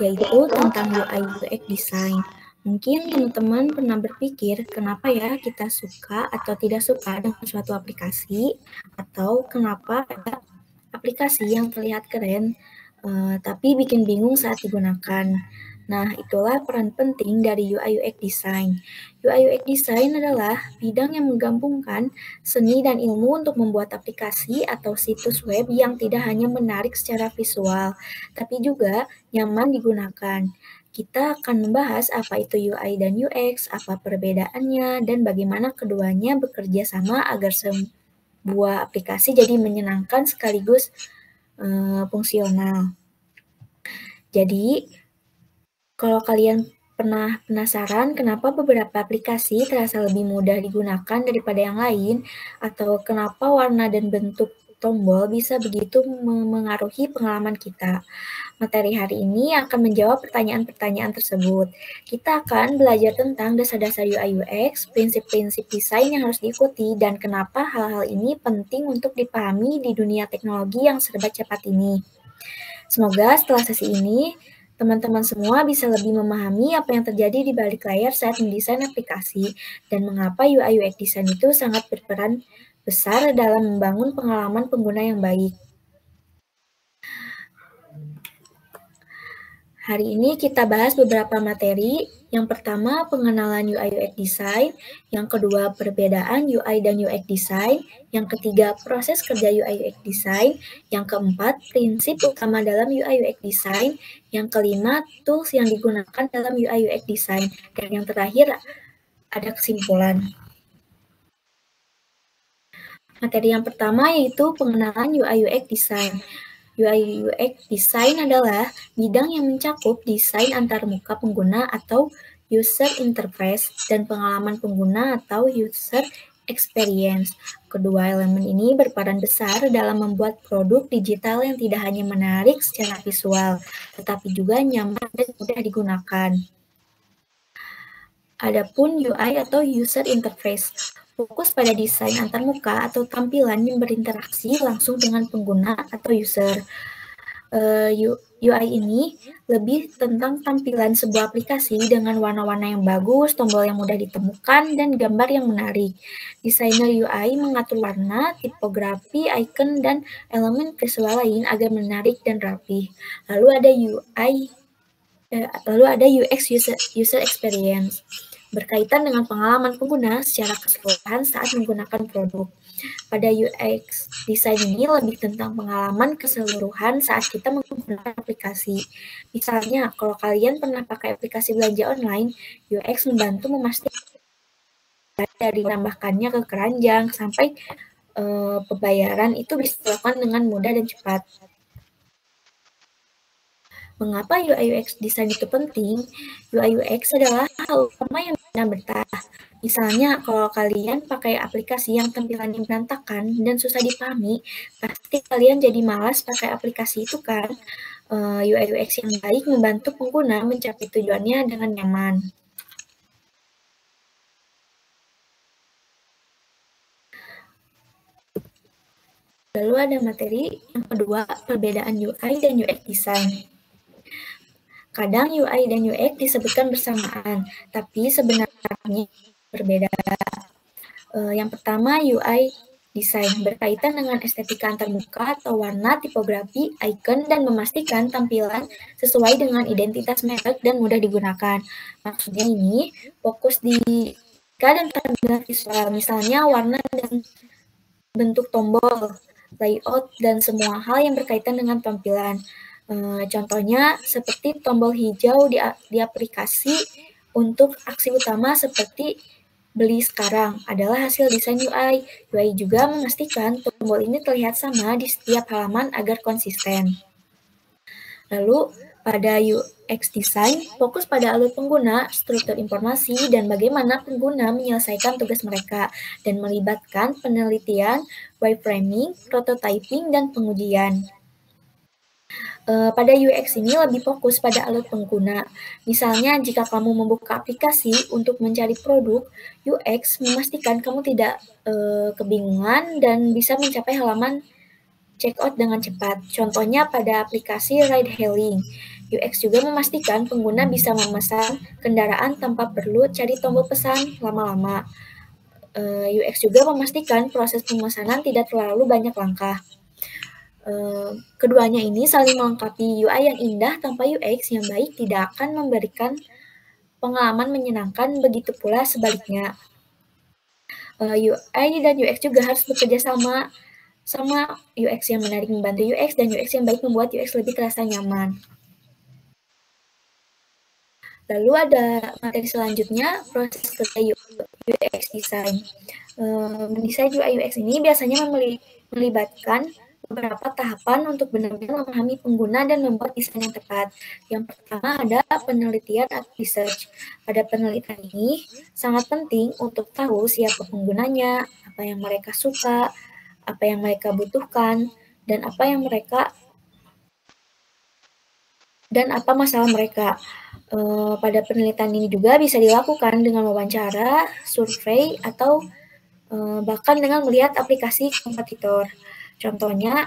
yaitu tentang UI UX design. Mungkin teman-teman pernah berpikir kenapa ya kita suka atau tidak suka dengan suatu aplikasi, atau kenapa ada aplikasi yang terlihat keren tapi bikin bingung saat digunakan. Nah, itulah peran penting dari UI UX design. UI UX design adalah bidang yang menggabungkan seni dan ilmu untuk membuat aplikasi atau situs web yang tidak hanya menarik secara visual, tapi juga nyaman digunakan. Kita akan membahas apa itu UI dan UX, apa perbedaannya, dan bagaimana keduanya bekerja sama agar sebuah aplikasi jadi menyenangkan sekaligus fungsional. Jadi, kalau kalian pernah penasaran kenapa beberapa aplikasi terasa lebih mudah digunakan daripada yang lain, atau kenapa warna dan bentuk tombol bisa begitu memengaruhi pengalaman kita, materi hari ini akan menjawab pertanyaan-pertanyaan tersebut. Kita akan belajar tentang dasar-dasar UI UX, prinsip-prinsip desain yang harus diikuti, dan kenapa hal-hal ini penting untuk dipahami di dunia teknologi yang serba cepat ini. Semoga setelah sesi ini, teman-teman semua bisa lebih memahami apa yang terjadi di balik layar saat mendesain aplikasi dan mengapa UI UX design itu sangat berperan besar dalam membangun pengalaman pengguna yang baik. Hari ini kita bahas beberapa materi. Yang pertama, pengenalan UI UX design. Yang kedua, perbedaan UI dan UX design. Yang ketiga, proses kerja UI UX design. Yang keempat, prinsip utama dalam UI UX design. Yang kelima, tools yang digunakan dalam UI UX design. Dan yang terakhir, ada kesimpulan. Materi yang pertama yaitu pengenalan UI UX design. UI UX design adalah bidang yang mencakup desain antarmuka pengguna atau user interface dan pengalaman pengguna atau user experience. Kedua elemen ini berperan besar dalam membuat produk digital yang tidak hanya menarik secara visual, tetapi juga nyaman dan mudah digunakan. Adapun UI atau user interface fokus pada desain antarmuka atau tampilan yang berinteraksi langsung dengan pengguna atau user. UI ini lebih tentang tampilan sebuah aplikasi dengan warna-warna yang bagus, tombol yang mudah ditemukan, dan gambar yang menarik. Desainer UI mengatur warna, tipografi, icon, dan elemen visual lain agar menarik dan rapi. Lalu ada UX user experience, berkaitan dengan pengalaman pengguna secara keseluruhan saat menggunakan produk. Pada UX design ini lebih tentang pengalaman keseluruhan saat kita menggunakan aplikasi. Misalnya, kalau kalian pernah pakai aplikasi belanja online, UX membantu memastikan dari menambahkannya ke keranjang sampai pembayaran itu bisa dilakukan dengan mudah dan cepat. Mengapa UI UX design itu penting? UI UX adalah hal utama yang bertah. Misalnya, kalau kalian pakai aplikasi yang tampilannya berantakan dan susah dipahami, pasti kalian jadi malas pakai aplikasi itu kan? UI UX yang baik membantu pengguna mencapai tujuannya dengan nyaman. Lalu ada materi yang kedua, perbedaan UI dan UX design. Kadang UI dan UX disebutkan bersamaan, tapi sebenarnya berbeda. Yang pertama, UI design berkaitan dengan estetika antarmuka atau warna, tipografi, icon, dan memastikan tampilan sesuai dengan identitas merek dan mudah digunakan. Maksudnya ini fokus di dan tampilan visual, misalnya warna dan bentuk tombol, layout, dan semua hal yang berkaitan dengan tampilan. Contohnya seperti tombol hijau di aplikasi untuk aksi utama seperti beli sekarang adalah hasil desain UI. UI juga memastikan tombol ini terlihat sama di setiap halaman agar konsisten. Lalu pada UX design fokus pada alur pengguna, struktur informasi, dan bagaimana pengguna menyelesaikan tugas mereka dan melibatkan penelitian, wireframing, prototyping, dan pengujian. Pada UX ini lebih fokus pada alur pengguna. Misalnya, jika kamu membuka aplikasi untuk mencari produk, UX memastikan kamu tidak kebingungan dan bisa mencapai halaman check out dengan cepat. Contohnya pada aplikasi ride hailing. UX juga memastikan pengguna bisa memesan kendaraan tanpa perlu cari tombol pesan lama-lama. UX juga memastikan proses pemesanan tidak terlalu banyak langkah. Keduanya ini saling melengkapi. UI yang indah tanpa UX yang baik tidak akan memberikan pengalaman menyenangkan, begitu pula sebaliknya. UI dan UX juga harus bekerja sama UX yang menarik membantu UX dan UX yang baik membuat UX lebih terasa nyaman. Lalu ada materi selanjutnya, proses kerja UX design. Mendesain UI UX ini biasanya melibatkan beberapa tahapan untuk benar-benar memahami pengguna dan membuat desain yang tepat. Yang pertama ada penelitian atau research. Pada penelitian ini sangat penting untuk tahu siapa penggunanya, apa yang mereka suka, apa yang mereka butuhkan, dan apa masalah mereka. Pada penelitian ini juga bisa dilakukan dengan wawancara, survei, atau bahkan dengan melihat aplikasi kompetitor. Contohnya,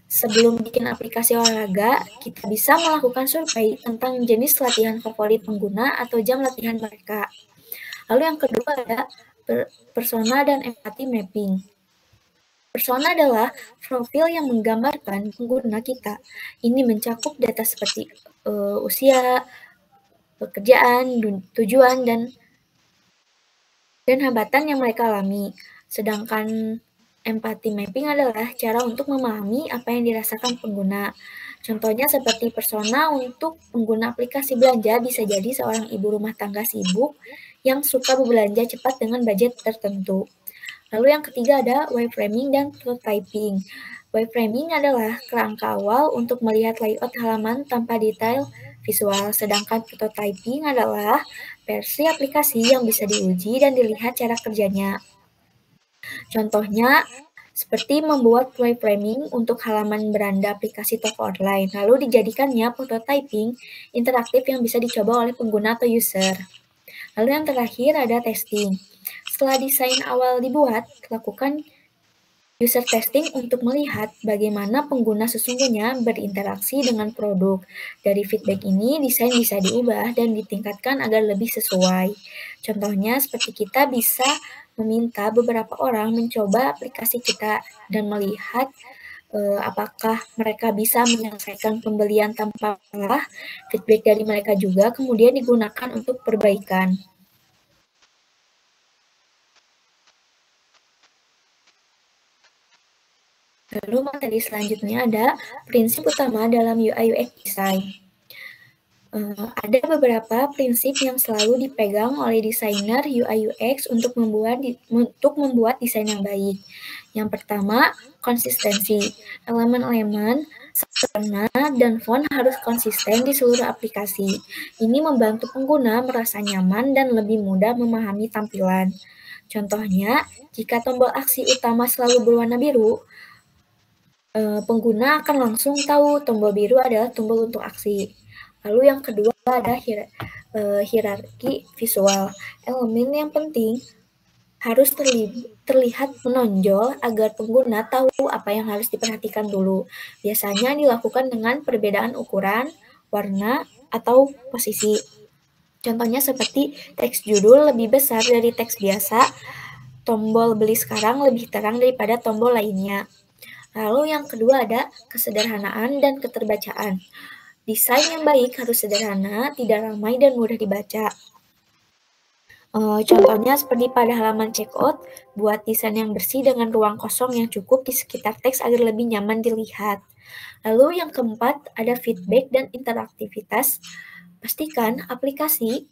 sebelum bikin aplikasi olahraga, kita bisa melakukan survei tentang jenis latihan favorit pengguna atau jam latihan mereka. Lalu yang kedua ada persona dan empati mapping. Persona adalah profil yang menggambarkan pengguna kita. Ini mencakup data seperti usia, pekerjaan, tujuan, dan hambatan yang mereka alami. Sedangkan empati mapping adalah cara untuk memahami apa yang dirasakan pengguna. Contohnya seperti persona untuk pengguna aplikasi belanja bisa jadi seorang ibu rumah tangga sibuk yang suka berbelanja cepat dengan budget tertentu. Lalu yang ketiga ada wireframing dan prototyping. Wireframing adalah kerangka awal untuk melihat layout halaman tanpa detail visual, sedangkan prototyping adalah versi aplikasi yang bisa diuji dan dilihat cara kerjanya. Contohnya, seperti membuat wireframing untuk halaman beranda aplikasi toko online, lalu dijadikannya prototyping interaktif yang bisa dicoba oleh pengguna atau user. Lalu yang terakhir ada testing. Setelah desain awal dibuat, lakukan user testing untuk melihat bagaimana pengguna sesungguhnya berinteraksi dengan produk. Dari feedback ini, desain bisa diubah dan ditingkatkan agar lebih sesuai. Contohnya, seperti kita bisa meminta beberapa orang mencoba aplikasi kita dan melihat apakah mereka bisa menyelesaikan pembelian tanpa masalah. Feedback dari mereka juga kemudian digunakan untuk perbaikan. Lalu materi selanjutnya ada prinsip utama dalam UI UX design. Ada beberapa prinsip yang selalu dipegang oleh desainer UI UX untuk membuat desain yang baik. Yang pertama, konsistensi. Elemen-elemen warna dan font harus konsisten di seluruh aplikasi. Ini membantu pengguna merasa nyaman dan lebih mudah memahami tampilan. Contohnya, jika tombol aksi utama selalu berwarna biru, pengguna akan langsung tahu tombol biru adalah tombol untuk aksi. Lalu yang kedua ada hierarki visual. Elemen yang penting harus terlihat menonjol agar pengguna tahu apa yang harus diperhatikan dulu. Biasanya dilakukan dengan perbedaan ukuran, warna, atau posisi. Contohnya seperti teks judul lebih besar dari teks biasa, tombol beli sekarang lebih terang daripada tombol lainnya. Lalu yang kedua ada kesederhanaan dan keterbacaan. Desain yang baik harus sederhana, tidak ramai, dan mudah dibaca. Contohnya seperti pada halaman checkout, buat desain yang bersih dengan ruang kosong yang cukup di sekitar teks agar lebih nyaman dilihat. Lalu yang keempat ada feedback dan interaktivitas. Pastikan aplikasi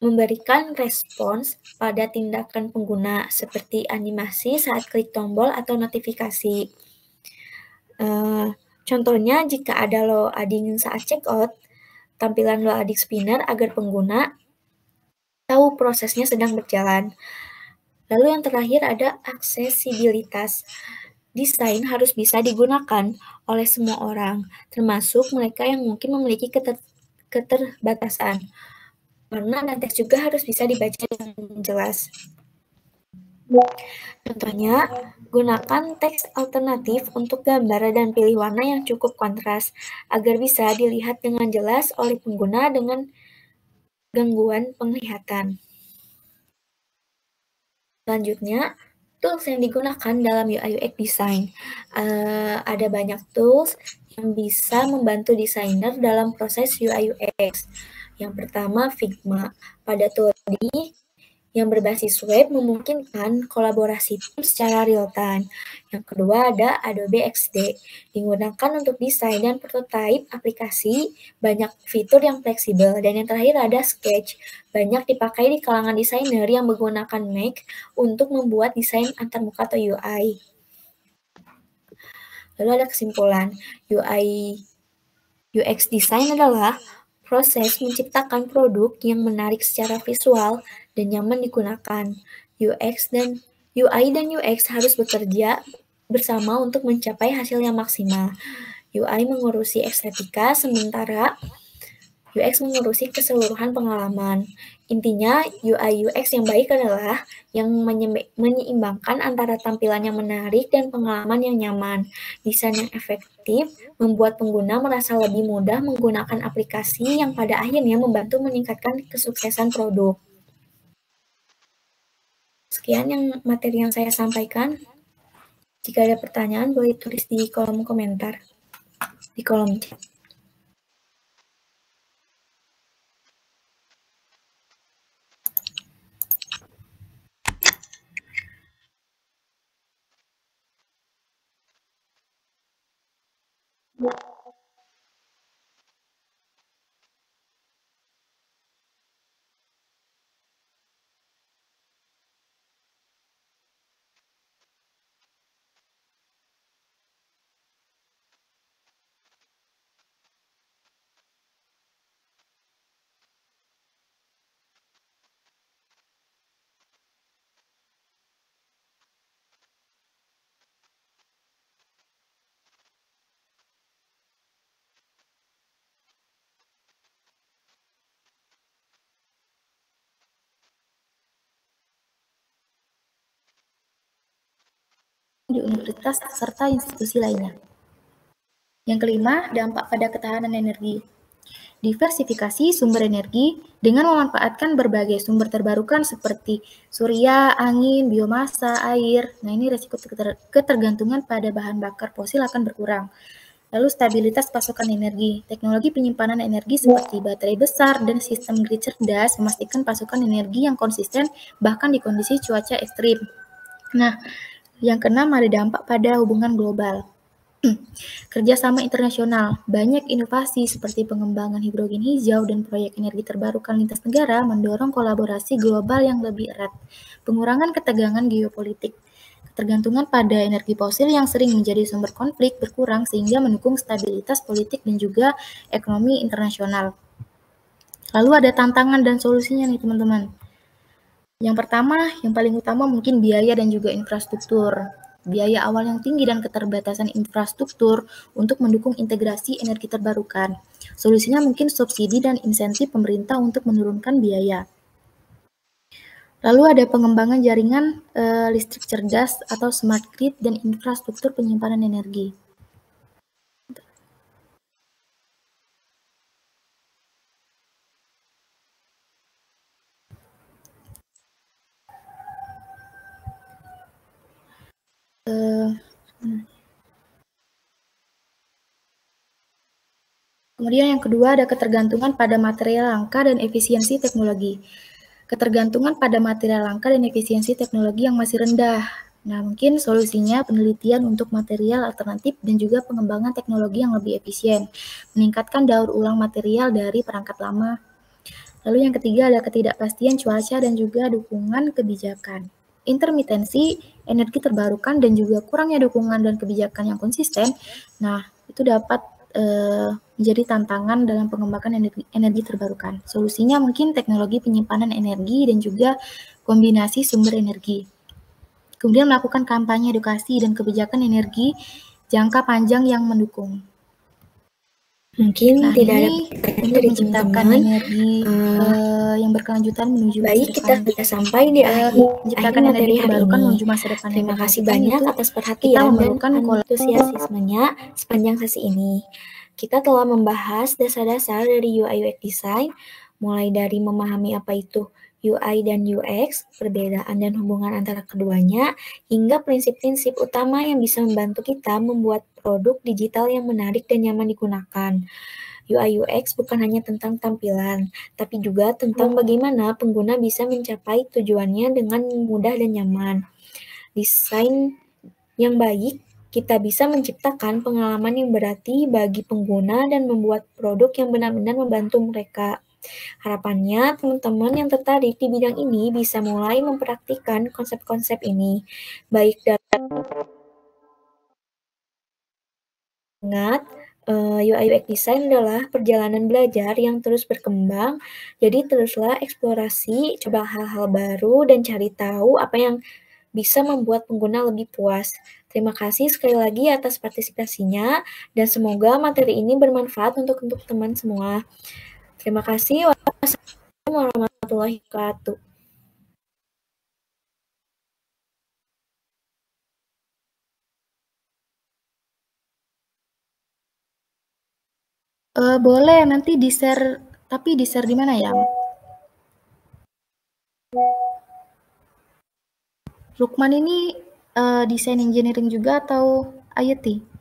memberikan respons pada tindakan pengguna seperti animasi saat klik tombol atau notifikasi. Contohnya jika ada loading saat checkout, tampilan loading spinner agar pengguna tahu prosesnya sedang berjalan. Lalu yang terakhir ada aksesibilitas. Desain harus bisa digunakan oleh semua orang, termasuk mereka yang mungkin memiliki keterbatasan. Warna dan teks juga harus bisa dibaca dengan jelas. Contohnya, gunakan teks alternatif untuk gambar dan pilih warna yang cukup kontras agar bisa dilihat dengan jelas oleh pengguna dengan gangguan penglihatan. Selanjutnya, tools yang digunakan dalam UI UX design. Ada banyak tools yang bisa membantu desainer dalam proses UI UX. Yang pertama, Figma. Pada tool ini, yang berbasis web memungkinkan kolaborasi tim secara real-time. Yang kedua ada Adobe XD, digunakan untuk desain dan prototipe aplikasi, banyak fitur yang fleksibel. Dan yang terakhir ada Sketch, banyak dipakai di kalangan desainer yang menggunakan Mac untuk membuat desain antarmuka atau UI. Lalu ada kesimpulan, UI UX design adalah proses menciptakan produk yang menarik secara visual dan nyaman digunakan. UI dan UX harus bekerja bersama untuk mencapai hasil yang maksimal. UI mengurusi estetika, sementara UX mengurusi keseluruhan pengalaman. Intinya, UI UX yang baik adalah yang menyeimbangkan antara tampilan yang menarik dan pengalaman yang nyaman. Desain yang efektif membuat pengguna merasa lebih mudah menggunakan aplikasi yang pada akhirnya membantu meningkatkan kesuksesan produk. Sekian materi yang saya sampaikan. Jika ada pertanyaan, boleh tulis di kolom komentar, di kolom chat. Di universitas serta institusi lainnya. Yang kelima, dampak pada ketahanan energi. Diversifikasi sumber energi dengan memanfaatkan berbagai sumber terbarukan seperti surya, angin, biomasa, air. Nah, ini resiko ketergantungan pada bahan bakar fosil akan berkurang. Lalu stabilitas pasokan energi. Teknologi penyimpanan energi seperti baterai besar dan sistem grid cerdas memastikan pasokan energi yang konsisten bahkan di kondisi cuaca ekstrim. Nah, yang keenam ada dampak pada hubungan global. Kerjasama internasional, banyak inovasi seperti pengembangan hidrogen hijau dan proyek energi terbarukan lintas negara mendorong kolaborasi global yang lebih erat. Pengurangan ketegangan geopolitik, ketergantungan pada energi fosil yang sering menjadi sumber konflik berkurang sehingga mendukung stabilitas politik dan juga ekonomi internasional. Lalu ada tantangan dan solusinya nih teman-teman. Yang pertama, yang paling utama mungkin biaya dan juga infrastruktur. Biaya awal yang tinggi dan keterbatasan infrastruktur untuk mendukung integrasi energi terbarukan. Solusinya mungkin subsidi dan insentif pemerintah untuk menurunkan biaya. Lalu ada pengembangan jaringan listrik cerdas atau smart grid dan infrastruktur penyimpanan energi. Kemudian yang kedua ada ketergantungan pada material langka dan efisiensi teknologi. Ketergantungan pada material langka dan efisiensi teknologi yang masih rendah. Nah, mungkin solusinya penelitian untuk material alternatif dan juga pengembangan teknologi yang lebih efisien, meningkatkan daur ulang material dari perangkat lama. Lalu yang ketiga ada ketidakpastian cuaca dan juga dukungan kebijakan. Intermitensi energi terbarukan dan juga kurangnya dukungan dan kebijakan yang konsisten, nah itu dapat menjadi tantangan dalam pengembangan energi terbarukan. Solusinya mungkin teknologi penyimpanan energi dan juga kombinasi sumber energi. Kemudian melakukan kampanye edukasi dan kebijakan energi jangka panjang yang mendukung. Mungkin Nah, tidak ada ini pertanyaan untuk dari menciptakan teman-teman. energi yang berkelanjutan menuju masa Baik, kita depan. sudah sampai di akhir Menciptakan energi materi hari terbarukan ini. menuju masa depan yang Terima kasih berkelanjutan banyak itu atas kita perhatian dan memerlukan antusiasmenya sepanjang sesi ini. Kita telah membahas dasar-dasar dari UI UX Design, mulai dari memahami apa itu UI dan UX, perbedaan dan hubungan antara keduanya, hingga prinsip-prinsip utama yang bisa membantu kita membuat produk digital yang menarik dan nyaman digunakan. UI UX bukan hanya tentang tampilan, tapi juga tentang bagaimana pengguna bisa mencapai tujuannya dengan mudah dan nyaman. Desain yang baik, kita bisa menciptakan pengalaman yang berarti bagi pengguna dan membuat produk yang benar-benar membantu mereka. Harapannya, teman-teman yang tertarik di bidang ini bisa mulai mempraktikkan konsep-konsep ini, baik dalam ingat, UI UX Design adalah perjalanan belajar yang terus berkembang, jadi teruslah eksplorasi, coba hal-hal baru, dan cari tahu apa yang bisa membuat pengguna lebih puas. Terima kasih sekali lagi atas partisipasinya, dan semoga materi ini bermanfaat untuk teman semua. Terima kasih. Wassalamualaikum warahmatullahi wabarakatuh. boleh nanti di-share, tapi di-share di mana ya? Lukman ini desain engineering juga atau IoT?